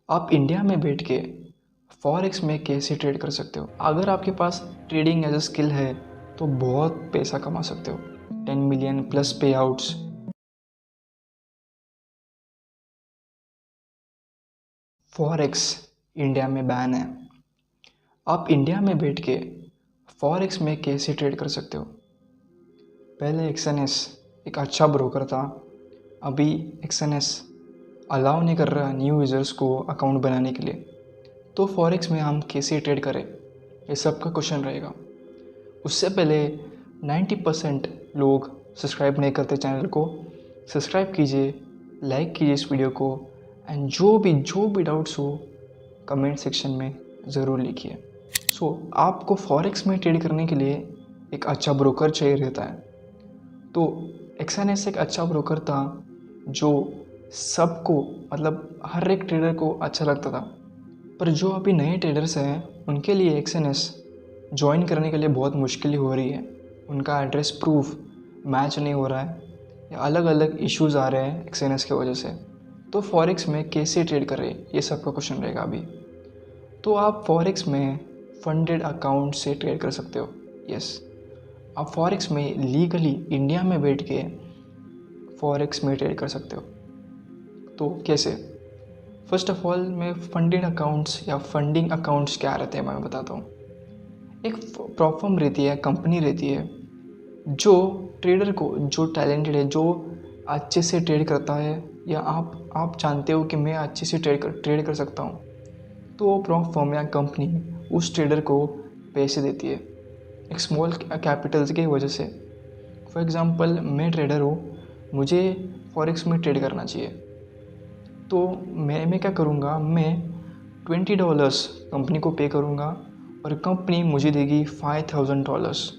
आप इंडिया में बैठ के फॉरेक्स में कैसे ट्रेड कर सकते हो। अगर आपके पास ट्रेडिंग एज अ स्किल है तो बहुत पैसा कमा सकते हो। 10 मिलियन प्लस पे आउट्स। फॉरेक्स इंडिया में बैन है। आप इंडिया में बैठ के फॉरेक्स में कैसे ट्रेड कर सकते हो। पहले एक्सएनएस एक अच्छा ब्रोकर था, अभी एक्सएनएस अलाउ नहीं कर रहा न्यू यूज़र्स को अकाउंट बनाने के लिए। तो फॉरेक्स में हम कैसे ट्रेड करें, ये सबका क्वेश्चन रहेगा। उससे पहले 90% लोग सब्सक्राइब नहीं करते चैनल को। सब्सक्राइब कीजिए, लाइक कीजिए इस वीडियो को, एंड जो भी डाउट्स हो कमेंट सेक्शन में ज़रूर लिखिए। आपको फॉरेक्स में ट्रेड करने के लिए एक अच्छा ब्रोकर चाहिए रहता है। तो एक्सएनएस एक अच्छा ब्रोकर था जो सबको, मतलब हर एक ट्रेडर को अच्छा लगता था। पर जो अभी नए ट्रेडर्स हैं उनके लिए एक्सएनएस ज्वाइन करने के लिए बहुत मुश्किल हो रही है। उनका एड्रेस प्रूफ मैच नहीं हो रहा है या अलग अलग इश्यूज़ आ रहे हैं एक्सएनएस की वजह से। तो फॉरेक्स में कैसे ट्रेड करें, ये सब का क्वेश्चन रहेगा अभी। तो आप फॉरेक्स में फंडेड अकाउंट से ट्रेड कर सकते हो। यस, आप फॉरेक्स में लीगली इंडिया में बैठ के फॉरेक्स में ट्रेड कर सकते हो। तो कैसे? फर्स्ट ऑफ ऑल मैं फंडेड अकाउंट्स या फंडिंग अकाउंट्स क्या रहते हैं मैं बताता हूँ। एक फर्म रहती है, कंपनी रहती है जो ट्रेडर को, जो टैलेंटेड है, जो अच्छे से ट्रेड करता है, या आप जानते हो कि मैं अच्छे से ट्रेड कर सकता हूँ, तो वो फर्म या कंपनी उस ट्रेडर को पैसे देती है एक स्मॉल कैपिटल्स की वजह से। फॉर एग्ज़ाम्पल मैं ट्रेडर हूँ, मुझे फॉरेक्स में ट्रेड करना चाहिए, तो मैं क्या करूँगा, मैं $20 कंपनी को पे करूँगा और कंपनी मुझे देगी $5,000।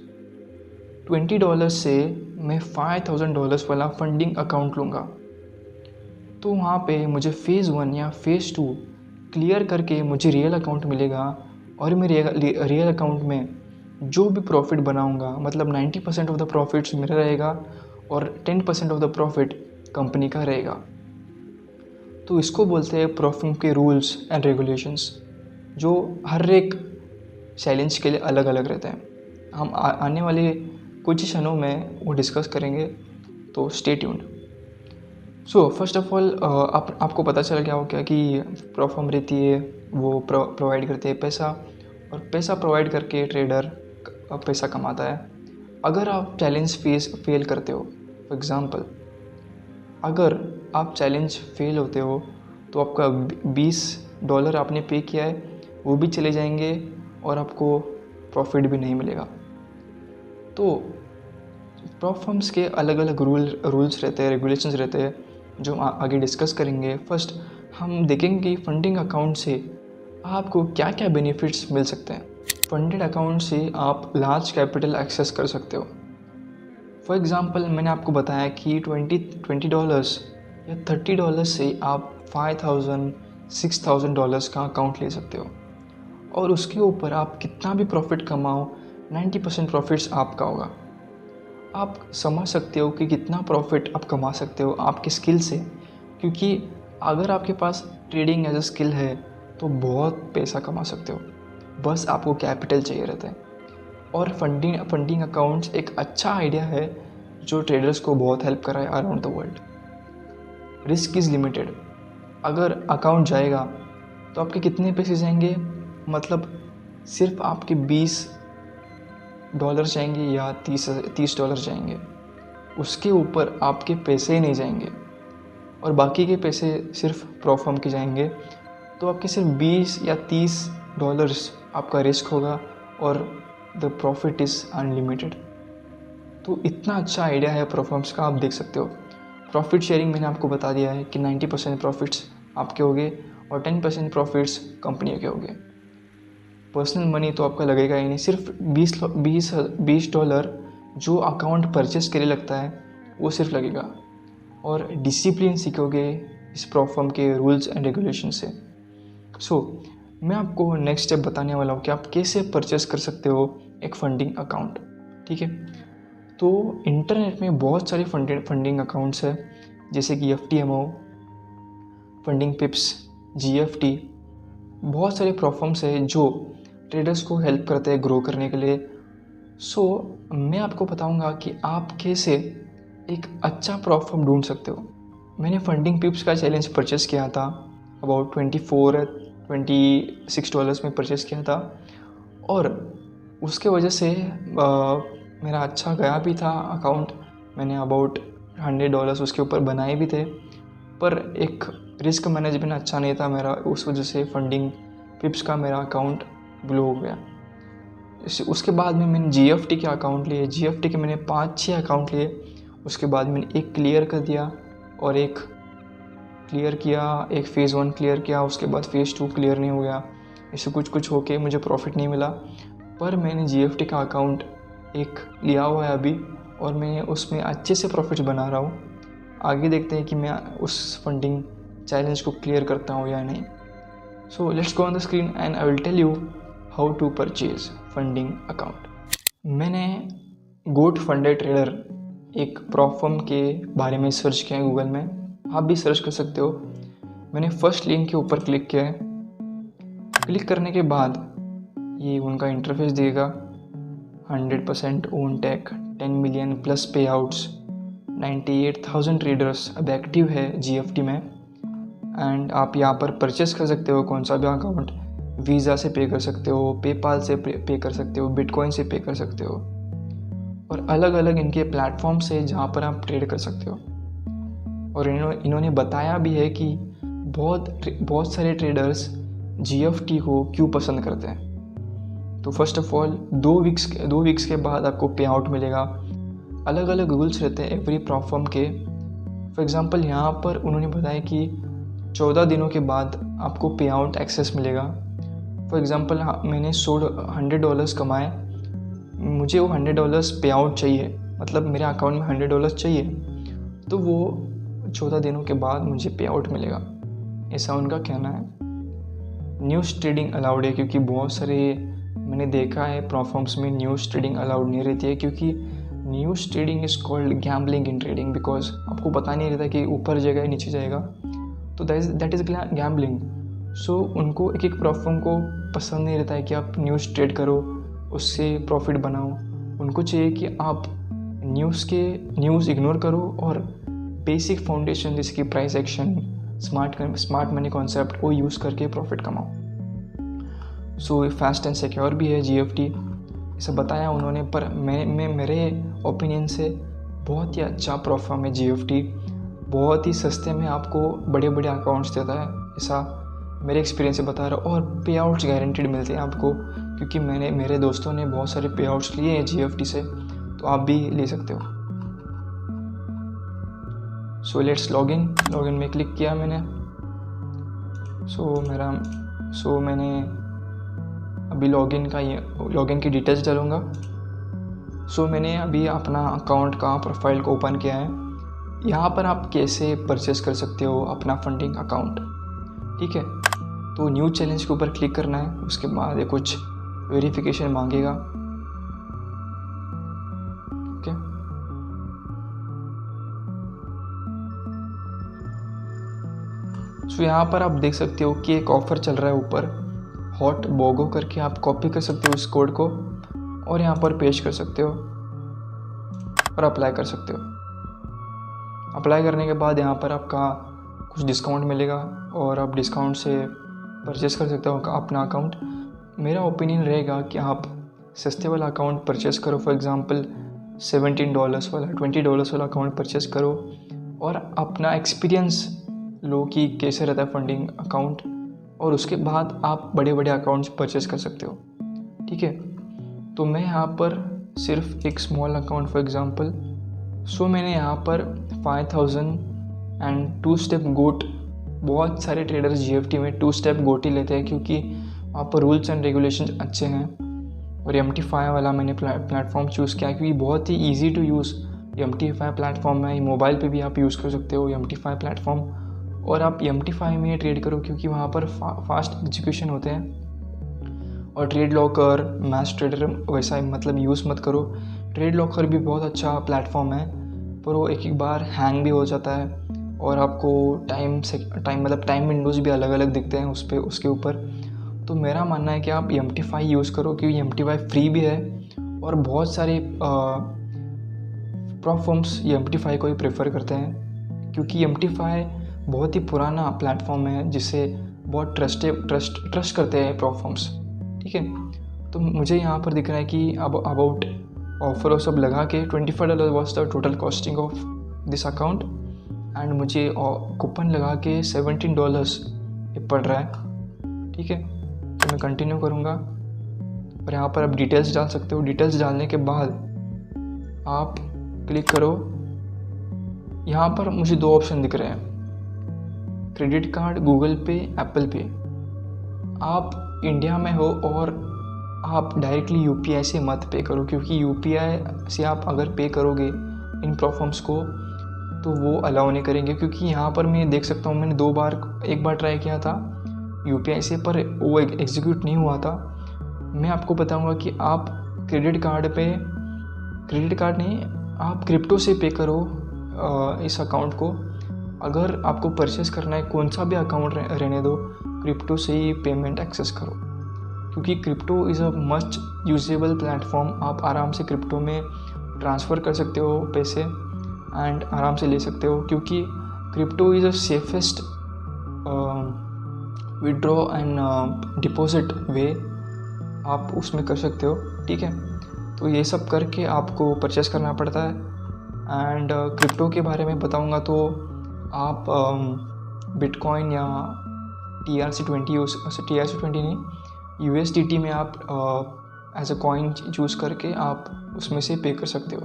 $20 से मैं $5,000 वाला फंडिंग अकाउंट लूँगा। तो वहाँ पे मुझे फ़ेज़ 1 या फ़ेज़ 2 क्लियर करके मुझे रियल अकाउंट मिलेगा, और मेरे रियल अकाउंट में जो भी प्रॉफिट बनाऊँगा, मतलब 90% ऑफ द प्रॉफिट्स मेरा रहेगा और 10% ऑफ द प्रॉफिट कंपनी का रहेगा। तो इसको बोलते हैं प्रॉफिट के रूल्स एंड रेगुलेशंस, जो हर एक चैलेंज के लिए अलग अलग रहते हैं। हम आने वाले कुछ ही क्षणों में वो डिस्कस करेंगे, तो stay tuned. First of all आपको पता चल गया हो क्या कि प्रॉफर्म रहती है, वो प्रोवाइड करती है पैसा, और पैसा प्रोवाइड करके ट्रेडर पैसा कमाता है। अगर आप चैलेंज फेल करते हो, फॉर एग्ज़ाम्पल अगर आप चैलेंज फेल होते हो तो आपका $20 आपने पे किया है वो भी चले जाएंगे और आपको प्रॉफिट भी नहीं मिलेगा। तो प्रॉप फर्म्स के अलग अलग रूल्स रहते हैं, रेगुलेशंस रहते हैं, जो हम आगे डिस्कस करेंगे। फर्स्ट हम देखेंगे कि फंडिंग अकाउंट से आपको क्या क्या बेनिफिट्स मिल सकते हैं। फंडेड अकाउंट से आप लार्ज कैपिटल एक्सेस कर सकते हो। फॉर एग्ज़ाम्पल मैंने आपको बताया कि $20 या $30 से आप $5,000 $6,000 का अकाउंट ले सकते हो, और उसके ऊपर आप कितना भी प्रॉफिट कमाओ 90% प्रॉफिट्स आपका होगा। आप समझ सकते हो कि कितना प्रॉफिट आप कमा सकते हो आपके स्किल से, क्योंकि अगर आपके पास ट्रेडिंग एज अ स्किल है तो बहुत पैसा कमा सकते हो, बस आपको कैपिटल चाहिए रहता है। और फंडिंग अकाउंट्स एक अच्छा आइडिया है जो ट्रेडर्स को बहुत हेल्प कर रहा है around the world. Risk is limited. अगर अकाउंट जाएगा तो आपके कितने पैसे जाएंगे, मतलब सिर्फ आपके $20 जाएंगे या $30 जाएंगे, उसके ऊपर आपके पैसे ही नहीं जाएंगे, और बाकी के पैसे सिर्फ प्रॉफर्म के जाएंगे। तो आपके सिर्फ $20 या $30 आपका रिस्क होगा, और द प्रॉफिट इज़ अनलिमिटेड। तो इतना अच्छा आइडिया है प्रॉफर्म्स का, आप देख सकते हो। प्रॉफिट शेयरिंग मैंने आपको बता दिया है कि 90% प्रॉफिट्स आपके होंगे और 10% प्रॉफिट्स कंपनी के होंगे। पर्सनल मनी तो आपका लगेगा ही नहीं, सिर्फ $20 जो अकाउंट परचेस के लिए लगता है वो सिर्फ लगेगा, और डिसिप्लिन सीखोगे इस प्रॉफर्म के रूल्स एंड रेगुलेशन से। मैं आपको नेक्स्ट स्टेप बताने वाला हूँ कि आप कैसे परचेस कर सकते हो एक फंडिंग अकाउंट। ठीक है, तो इंटरनेट में बहुत सारे फंडिंग अकाउंट्स है, जैसे कि FTMO, फंडिंग पिप्स, GFT, बहुत सारे प्लेटफॉर्म्स है जो ट्रेडर्स को हेल्प करते हैं ग्रो करने के लिए। मैं आपको बताऊंगा कि आप कैसे एक अच्छा प्लेटफॉर्म ढूंढ सकते हो। मैंने फंडिंग पिप्स का चैलेंज परचेस किया था, अबाउट $26 में परचेस किया था, और उसके वजह से मेरा अच्छा गया भी था अकाउंट। मैंने अबाउट $100 उसके ऊपर बनाए भी थे, पर एक रिस्क मैनेजमेंट अच्छा नहीं था मेरा, उस वजह से फंडिंग पिप्स का मेरा अकाउंट ब्लो हो गया। उसके बाद में मैंने GFT के अकाउंट लिए, GFT के मैंने 5-6 अकाउंट लिए। उसके बाद मैंने एक क्लियर कर दिया और एक क्लियर किया, एक फ़ेज़ 1 क्लियर किया, उसके बाद फ़ेज़ 2 क्लियर नहीं हो गया। ऐसे कुछ होके मुझे प्रॉफिट नहीं मिला, पर मैंने GFT का अकाउंट एक लिया हुआ है अभी, और मैं उसमें अच्छे से प्रॉफिट बना रहा हूँ। आगे देखते हैं कि मैं उस फंडिंग चैलेंज को क्लियर करता हूँ या नहीं। So let's go on the screen and I will tell you how to purchase funding account. मैंने गोट फंडेड ट्रेडर एक प्लेटफॉर्म के बारे में सर्च किया है गूगल में, आप भी सर्च कर सकते हो। मैंने फर्स्ट लिंक के ऊपर क्लिक किया है। क्लिक करने के बाद ये उनका इंटरफेस देगा। 100% ओन टेक, 10 मिलियन प्लस पे आउट्स, 98,000 ट्रेडर्स अब एक्टिव है GFT में, एंड आप यहाँ पर परचेस कर सकते हो कौन सा भी अकाउंट। वीज़ा से पे कर सकते हो, पेपाल से पे कर सकते हो, बिटकॉइन से पे कर सकते हो, और अलग अलग इनके प्लेटफॉर्म्स है जहाँ पर आप ट्रेड कर सकते हो। और इन्होंने बताया भी है कि बहुत सारे ट्रेडर्स GFT को क्यों पसंद करते हैं। तो फर्स्ट ऑफ ऑल 2 वीक्स के बाद आपको पे आउट मिलेगा। अलग अलग रूल्स रहते हैं एवरी प्लेटफॉर्म के। फॉर एग्ज़ाम्पल यहाँ पर उन्होंने बताया कि 14 दिनों के बाद आपको पे आउट एक्सेस मिलेगा। फॉर एग्ज़ाम्पल मैंने $100 कमाए, मुझे वो $100 पे आउट चाहिए, मतलब मेरे अकाउंट में $100 चाहिए, तो वो 14 दिनों के बाद मुझे पे आउट मिलेगा, ऐसा उनका कहना है। न्यूज़ ट्रेडिंग अलाउड है, क्योंकि बहुत सारे मैंने देखा है प्लेटफॉर्म्स में न्यूज़ ट्रेडिंग अलाउड नहीं रहती है, क्योंकि news trading is called gambling in trading, because आपको पता नहीं रहता कि ऊपर जाएगा या नीचे जाएगा, तो दैट इज़ गैम्बलिंग। सो उनको एक प्लेटफॉर्म को पसंद नहीं रहता है कि आप न्यूज़ ट्रेड करो, उससे प्रॉफिट बनाओ। उनको चाहिए कि आप न्यूज़ इग्नोर करो और बेसिक फाउंडेशन जैसे कि price action, smart money concept वो यूज़ करके प्रॉफिट कमाओ। सो फास्ट एंड सिक्योर भी है GFT, ऐसा बताया उन्होंने, पर मेरे ओपिनियन से बहुत ही अच्छा प्लेटफॉर्म है GFT। बहुत ही सस्ते में आपको बड़े बड़े अकाउंट्स देता है, ऐसा मेरे एक्सपीरियंस से बता रहा हूँ, और पे आउट्स गारंटीड मिलते हैं आपको, क्योंकि मेरे दोस्तों ने बहुत सारे पे आउट्स लिए हैं GFT से, तो आप भी ले सकते हो। सो लेट्स लॉगिन में क्लिक किया मैंने। मैंने अभी लॉगिन की डिटेल्स डालूँगा। मैंने अभी अपना अकाउंट का प्रोफाइल को ओपन किया है। यहाँ पर आप कैसे परचेस कर सकते हो अपना फंडिंग अकाउंट, ठीक है। तो न्यू चैलेंज के ऊपर क्लिक करना है, उसके बाद ये कुछ वेरिफिकेशन मांगेगा, ओके। यहाँ पर आप देख सकते हो कि एक ऑफ़र चल रहा है ऊपर, हॉट बोगो करके, आप कॉपी कर सकते हो इस कोड को और यहाँ पर पेस्ट कर सकते हो और अप्लाई कर सकते हो। अप्लाई करने के बाद यहाँ पर आपका कुछ डिस्काउंट मिलेगा और आप डिस्काउंट से परचेस कर सकते हो अपना अकाउंट। मेरा ओपिनियन रहेगा कि आप सस्ते वाला अकाउंट परचेस करो, फॉर एग्ज़ाम्पल $17 वाला, $20 वाला अकाउंट परचेस करो और अपना एक्सपीरियंस लो कि कैसे रहता है फंडिंग अकाउंट, और उसके बाद आप बड़े बड़े अकाउंट्स परचेस कर सकते हो, ठीक है। तो मैं यहाँ पर सिर्फ एक स्मॉल अकाउंट फॉर एग्ज़ाम्पल, मैंने यहाँ पर 5,000 एंड 2 स्टेप गोट, बहुत सारे ट्रेडर्स GFT में 2 स्टेप गोट ही लेते हैं, क्योंकि वहाँ पर रूल्स एंड रेगुलेशंस अच्छे हैं। और MT5 वाला मैंने प्लेटफॉर्म चूज़ किया क्योंकि बहुत ही easy to use MT5 platform है। मोबाइल पे भी आप यूज़ कर सकते हो MT5 प्लेटफॉर्म, और आप MT5 में ट्रेड करो क्योंकि वहाँ पर फास्ट एग्जीक्यूशन होते हैं। और ट्रेड लॉकर, मैच ट्रेडर वैसा मतलब यूज़ मत करो। ट्रेड लॉकर भी बहुत अच्छा प्लेटफॉर्म है, पर वो एक बार हैंग भी हो जाता है और आपको टाइम विंडोज़ भी अलग अलग दिखते हैं उसके ऊपर। तो मेरा मानना है कि आप EMT5 यूज़ करो, क्योंकि EMT5 फ्री भी है और बहुत सारे प्रॉप फर्म्स EMT5 को ही प्रेफर करते हैं, क्योंकि EMT5 बहुत ही पुराना प्लेटफॉर्म है जिसे बहुत ट्रस्ट करते हैं प्रॉप फर्म्स। ठीक है, तो मुझे यहाँ पर दिख रहा है कि अबाउट ऑफर और सब लगा के $25 was the total costing of this account, and मुझे कूपन लगा के $17 ये पड़ रहा है। ठीक है, तो मैं कंटिन्यू करूँगा और यहाँ पर आप डिटेल्स डाल सकते हो। डिटेल्स डालने के बाद आप क्लिक करो। यहाँ पर मुझे 2 ऑप्शन दिख रहे हैं, क्रेडिट कार्ड, गूगल पे, एप्पल पे। आप इंडिया में हो और आप डायरेक्टली UPI से मत पे करो, क्योंकि UPI से आप अगर पे करोगे इन प्लेटफॉर्म्स को तो वो अलाउ नहीं करेंगे, क्योंकि यहाँ पर मैं देख सकता हूँ मैंने एक बार ट्राई किया था UPI से, पर वो एग्जीक्यूट नहीं हुआ था। मैं आपको बताऊँगा कि आप क्रेडिट कार्ड नहीं, आप क्रिप्टो से पे करो इस अकाउंट को। अगर आपको परचेस करना है, कौन सा भी अकाउंट रहने दो, क्रिप्टो से ही पेमेंट एक्सेस करो, क्योंकि crypto is a must usable platform. आप आराम से क्रिप्टो में ट्रांसफ़र कर सकते हो पैसे एंड आराम से ले सकते हो, क्योंकि crypto is a safest withdraw and deposit way आप उसमें कर सकते हो। ठीक है, तो ये सब करके आपको परचेस करना पड़ता है। एंड क्रिप्टो के बारे में बताऊंगा तो आप बिटकॉइन या TRC20 नहीं, USDT में आप एज अ कॉइन चूज़ करके आप उसमें से पे कर सकते हो।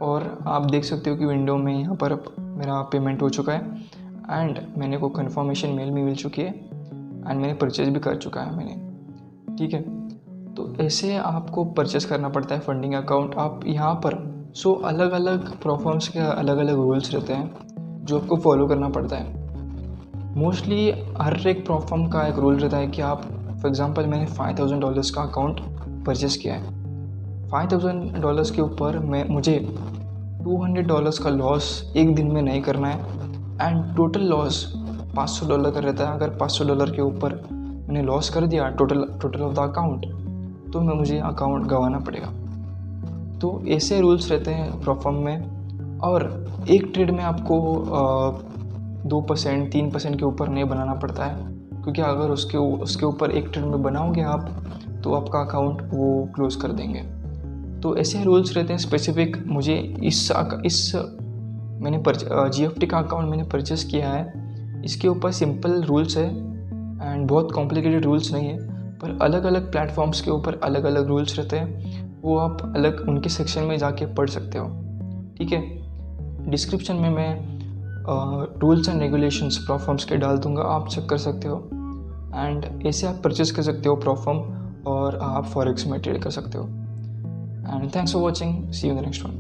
और आप देख सकते हो कि विंडो में यहाँ पर मेरा पेमेंट हो चुका है एंड मैंने को कन्फर्मेशन मेल में मिल चुकी है एंड मैंने परचेज भी कर चुका है मैंने। ठीक है, तो ऐसे आपको परचेस करना पड़ता है फंडिंग अकाउंट। आप यहाँ पर अलग अलग प्लेटफॉर्म्स के अलग अलग रूल्स रहते हैं जो आपको फॉलो करना पड़ता है। मोस्टली हर एक प्लेटफॉर्म का एक रूल रहता है कि आप, फॉर एग्जांपल मैंने $5000 का अकाउंट परचेस किया है। $5000 के ऊपर मुझे $200 का लॉस एक दिन में नहीं करना है एंड टोटल लॉस $500 का रहता है। अगर $500 के ऊपर मैंने लॉस कर दिया टोटल ऑफ द अकाउंट, तो मुझे अकाउंट गंवाना पड़ेगा। तो ऐसे रूल्स रहते हैं प्लेटफॉर्म में। और एक ट्रेड में आपको 2% 3% के ऊपर नहीं बनाना पड़ता है, क्योंकि अगर उसके ऊपर एक ट्रेड में बनाओगे आप तो आपका अकाउंट वो क्लोज कर देंगे। तो ऐसे रूल्स रहते हैं स्पेसिफिक। मुझे मैंने GFT का अकाउंट मैंने परचेस किया है, इसके ऊपर सिंपल रूल्स है एंड बहुत कॉम्प्लिकेटेड रूल्स नहीं है, पर अलग अलग प्लेटफॉर्म्स के ऊपर अलग अलग रूल्स रहते हैं, वो आप अलग उनके सेक्शन में जाके पढ़ सकते हो। ठीक है, डिस्क्रिप्शन में मैं रूल्स एंड रेगुलेशंस प्लेटफॉर्म्स के डाल दूंगा, आप चेक कर सकते हो एंड ऐसे आप परचेस कर सकते हो प्लेटफॉर्म और आप फॉरेक्स में ट्रेड कर सकते हो। And thanks for watching, see you in the next one.